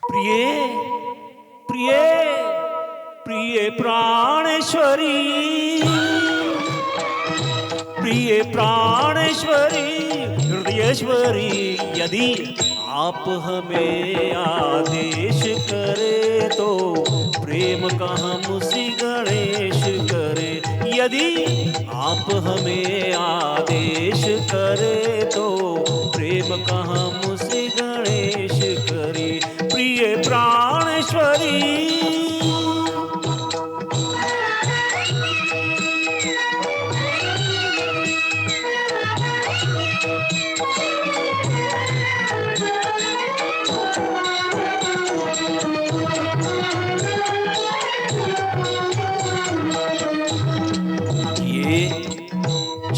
प्रिये प्रिये प्रिये प्राणेश्वरी, प्रिय प्राणेश्वरी, हृदयेश्वरी, यदि आप हमें आदेश करे तो प्रेम का हम श्री गणेश करे। यदि आप हमें आदेश करे तो प्रेम का हम श्री गणेश करे। प्रिय प्राणेश्वरी,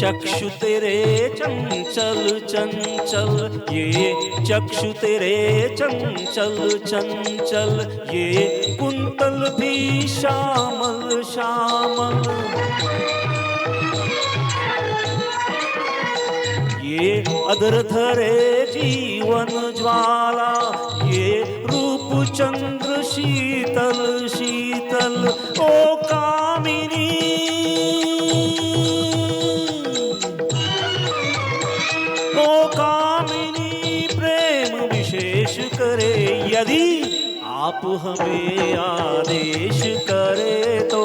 चक्षु तेरे चंचल चंचल, ये चक्षु तेरे चंचल चंचल, ये कुंतल भी श्यामल श्यामल, ये अधर धरे जीवन ज्वाला, ये रूप चंद्र शीतल शीतल। ओ कामिनी, ओ कामिनी, प्रेम विशेष करे। यदि आप हमें आदेश करे तो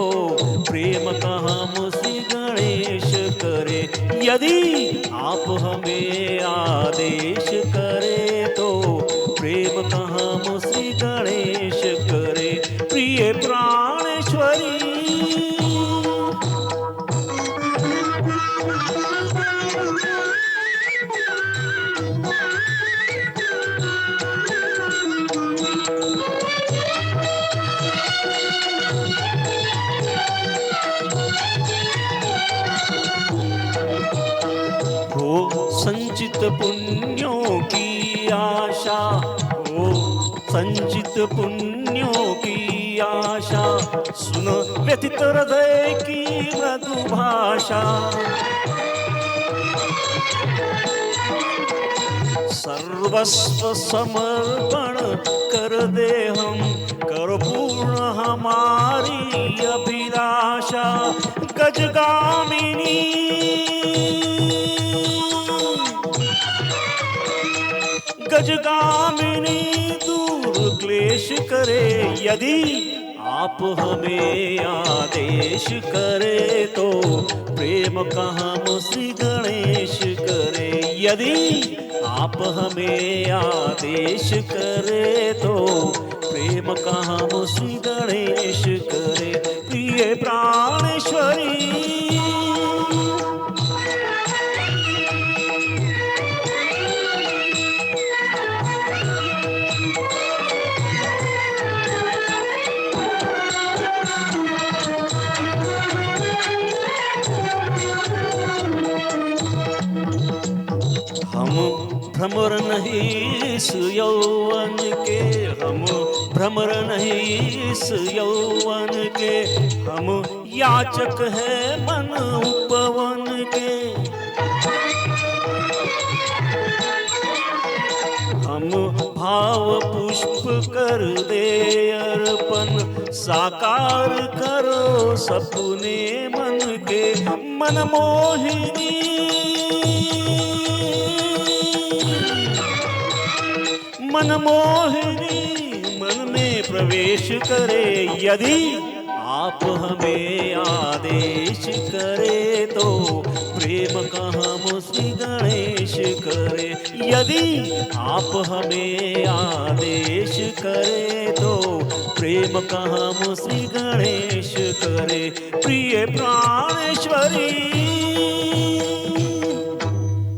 प्रेम का हम श्री गणेश करे। यदि आप हमें आदेश करे तो प्रेम का हम श्री गणेश करे। प्रिय प्राणेश्वरी, संचित पुण्यों की आशा, ओ संचित पुण्यों की आशा, सुन व्यथित हृदय की मृदु भाषा। सर्वस्व समर्पण कर दे हम, कर पूर्ण हमारी अभिलाषा। गजगामिनी, गजगामिनी, दूर क्लेश करे। यदि आप हमें आदेश करे तो प्रेम का हम श्री गणेश करे। यदि आप हमें आदेश करे तो प्रेम का हम श्री गणेश करे। प्रिय प्राणेश्वरी, हम भ्रमर नहीं इस यौवन के, हम भ्रमर नहीं इस यौवन के, हम याचक है मन उपवन के। हम भाव पुष्प कर दे अर्पण, साकार करो सपने मन के। मनमोहिनी, मनमोहिनी, मन में प्रवेश करे। यदि आप हमें आदेश करे तो प्रेम का हम श्री गणेश करे। यदि आप हमें आदेश करे तो प्रेम का हम श्री गणेश करे। प्रिय प्राणेश्वरी,